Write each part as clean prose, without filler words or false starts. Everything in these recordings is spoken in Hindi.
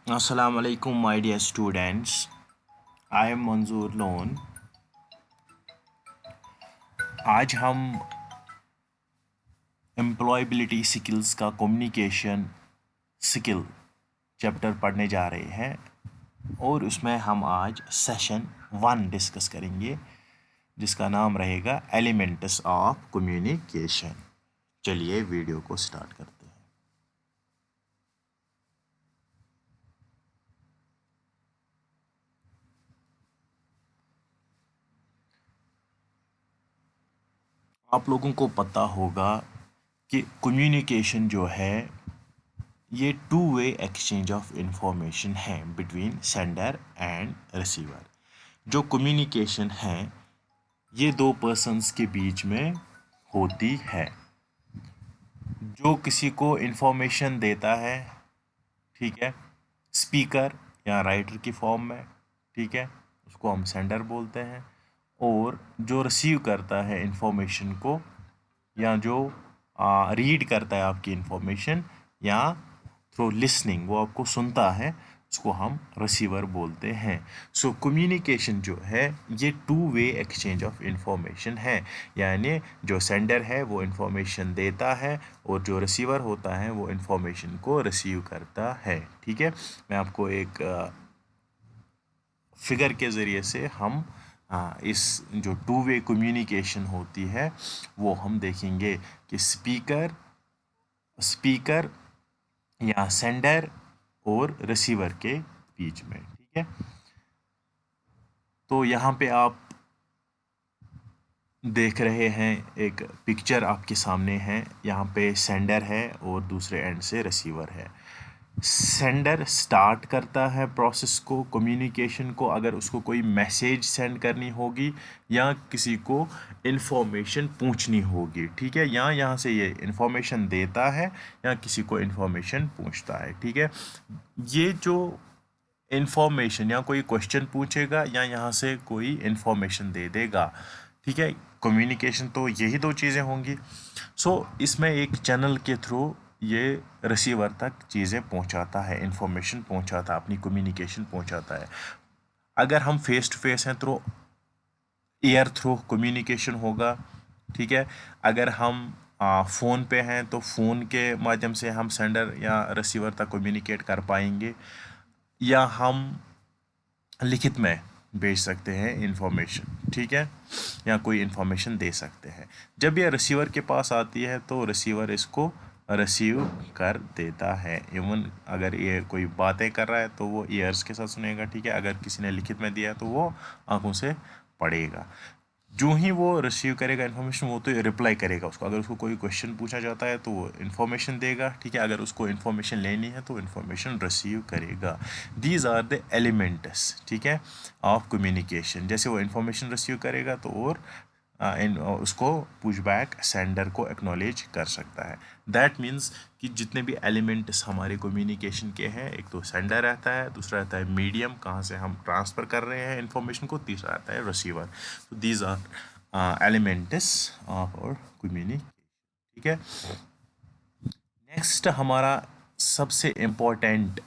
Assalamu alaikum, my dear students. I am मंजूर लोन। आज हम एम्प्लॉयबिलिटी स्किल्स का कम्युनिकेशन स्किल चैप्टर पढ़ने जा रहे हैं और उसमें हम आज सेशन 1 डिस्कस करेंगे जिसका नाम रहेगा एलिमेंट्स ऑफ कम्युनिकेशन। चलिए वीडियो को स्टार्ट करते हैं। आप लोगों को पता होगा कि कम्युनिकेशन जो है ये two way exchange of information है बिटवीन सेंडर एंड रिसीवर। जो कम्युनिकेशन है ये दो पर्सन्स के बीच में होती है। जो किसी को इंफॉर्मेशन देता है, ठीक है, स्पीकर या राइटर की फॉर्म में, ठीक है, उसको हम सेंडर बोलते हैं। और जो रिसीव करता है इंफॉर्मेशन को या जो रीड करता है आपकी इंफॉर्मेशन या थ्रू लिसनिंग वो आपको सुनता है, उसको हम रिसीवर बोलते हैं। सो कम्युनिकेशन जो है ये two way exchange of information है, यानी जो सेंडर है वो इंफॉर्मेशन देता है और जो रिसीवर होता है वो इंफॉर्मेशन को रिसीव करता है। ठीक है, मैं आपको एक फिगर के ज़रिए से हम इस जो टू वे कम्युनिकेशन होती है वो हम देखेंगे कि स्पीकर स्पीकर या सेंडर और रिसीवर के बीच में। ठीक है, तो यहाँ पे आप देख रहे हैं एक पिक्चर आपके सामने है। यहाँ पे सेंडर है और दूसरे एंड से रिसीवर है। सेंडर स्टार्ट करता है प्रोसेस को, कम्युनिकेशन को, अगर उसको कोई मैसेज सेंड करनी होगी या किसी को इन्फॉर्मेशन पूछनी होगी। ठीक है, या यहाँ से ये इन्फॉर्मेशन देता है या किसी को इन्फॉर्मेशन पूछता है। ठीक है, ये जो इन्फॉर्मेशन या कोई क्वेश्चन पूछेगा या यहाँ से कोई इन्फॉर्मेशन दे देगा। ठीक है, कम्युनिकेशन तो यही दो चीज़ें होंगी। इसमें एक चैनल के थ्रू ये रिसीवर तक चीज़ें पहुंचाता है, इंफॉर्मेशन पहुंचाता है, अपनी कम्युनिकेशन पहुंचाता है। अगर हम फेस टू फेस हैं तो एयर थ्रू कम्युनिकेशन होगा। ठीक है, अगर हम फ़ोन पे हैं तो फ़ोन के माध्यम से हम सेंडर या रिसीवर तक कम्युनिकेट कर पाएंगे, या हम लिखित में भेज सकते हैं इंफॉर्मेशन। ठीक है, या कोई इंफॉर्मेशन दे सकते हैं। जब यह रिसीवर के पास आती है तो रिसीवर इसको रिसीव कर देता है। इवन अगर ये कोई बातें कर रहा है तो वो ईयर्स के साथ सुनेगा। ठीक है, अगर किसी ने लिखित में दिया है तो वो आंखों से पढ़ेगा। जो ही वो रिसीव करेगा इन्फॉर्मेशन वो तो रिप्लाई करेगा उसको। अगर उसको कोई क्वेश्चन पूछा जाता है तो वो इन्फॉर्मेशन देगा। ठीक है, अगर उसको इन्फॉर्मेशन लेनी है तो इन्फॉर्मेशन रिसीव करेगा। दीज आर द एलिमेंट्स, ठीक है, ऑफ कम्युनिकेशन। जैसे वो इन्फॉर्मेशन रिसीव करेगा तो और उसको पुशबैक सेंडर को एक्नॉलेज कर सकता है। दैट मीन्स कि जितने भी एलिमेंट्स हमारे कम्युनिकेशन के हैं, एक तो सेंडर रहता है, दूसरा रहता है मीडियम कहाँ से हम ट्रांसफ़र कर रहे हैं इन्फॉर्मेशन को, तीसरा रहता है रिसीवर। तो these are elements of our communication. ठीक है, नेक्स्ट हमारा सबसे इम्पोर्टेंट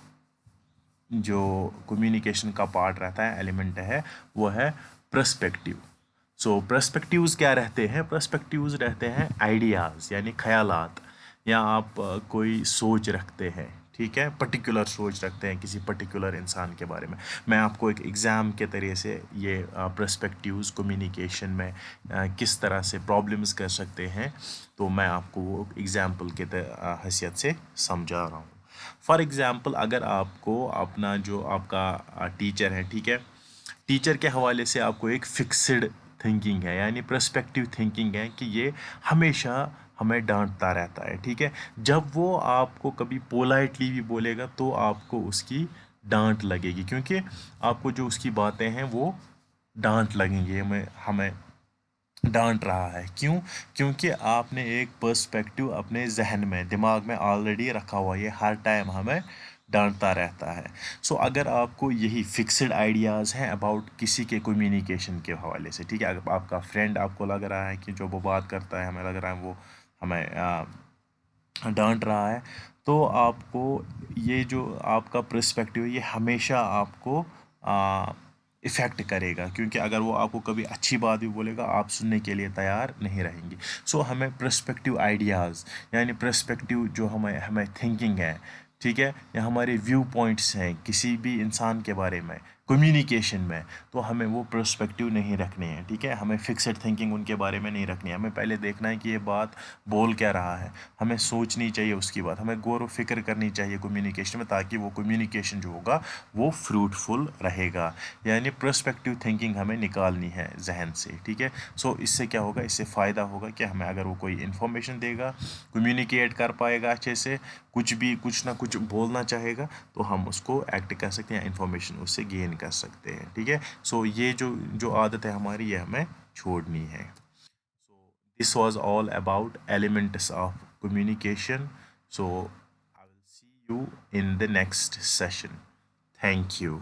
जो कम्युनिकेशन का पार्ट रहता है, एलिमेंट है, वो है पर्सपेक्टिव। पर्सपेक्टिव्स क्या रहते हैं? पर्सपेक्टिव्स रहते हैं आइडियाज़ यानी ख्यालात, या आप कोई सोच रखते हैं। ठीक है, पर्टिकुलर सोच रखते हैं किसी पर्टिकुलर इंसान के बारे में। मैं आपको एक एग्ज़ाम के तरीके से ये पर्सपेक्टिव्स कम्युनिकेशन में किस तरह से प्रॉब्लम्स कर सकते हैं, तो मैं आपको वो एग्ज़ाम्पल के हैसियत से समझा रहा हूँ। फॉर एग्ज़ाम्पल, अगर आपको अपना जो आपका टीचर है, ठीक है, टीचर के हवाले से आपको एक फिक्स्ड थिंकिंग है, यानी पर्सपेक्टिव थिंकिंग है कि ये हमेशा हमें डांटता रहता है। ठीक है, जब वो आपको कभी पोलाइटली भी बोलेगा तो आपको उसकी डांट लगेगी, क्योंकि आपको जो उसकी बातें हैं वो डांट लगेंगी। हमें हमें डांट रहा है, क्यों? क्योंकि आपने एक पर्सपेक्टिव अपने जहन में, दिमाग में ऑलरेडी रखा हुआ है, ये हर टाइम हमें डांटता रहता है। अगर आपको यही फिक्स्ड आइडियाज़ हैं अबाउट किसी के कम्युनिकेशन के हवाले से, ठीक है, अगर आपका फ्रेंड आपको लग रहा है कि जो वो बात करता है हमें लग रहा है वो हमें डांट रहा है, तो आपको ये जो आपका पर्सपेक्टिव है ये हमेशा आपको इफ़ेक्ट करेगा, क्योंकि अगर वो आपको कभी अच्छी बात भी बोलेगा आप सुनने के लिए तैयार नहीं रहेंगे। सो हमें पर्सपेक्टिव आइडियाज़ यानी पर्सपेक्टिव जो हमें हमें थिंकिंग है, ठीक है, या हमारे व्यू पॉइंट्स हैं किसी भी इंसान के बारे में कम्युनिकेशन में, तो हमें वो पर्सपेक्टिव नहीं रखने हैं, ठीक है। हमें फिक्सड थिंकिंग उनके बारे में नहीं रखनी है। हमें पहले देखना है कि ये बात बोल क्या रहा है, हमें सोचनी चाहिए उसकी बात, हमें गौर व फिक्र करनी चाहिए कम्युनिकेशन में, ताकि वो कम्युनिकेशन जो होगा वो फ्रूटफुल रहेगा। यानी पर्सपेक्टिव थिंकिंग हमें निकालनी है जहन से, ठीक है। सो इससे क्या होगा, इससे फ़ायदा होगा कि हमें अगर वो कोई इन्फॉर्मेशन देगा, कम्युनिकेट कर पाएगा अच्छे से, कुछ भी कुछ ना कुछ बोलना चाहेगा, तो हम उसको एक्ट कर सकते हैं, इंफॉर्मेशन उससे गेन कर सकते हैं, ठीक है। सो ये जो जो आदत है हमारी, ये हमें छोड़नी है। So this was all about elements of communication. So I will see you in the next session. Thank you.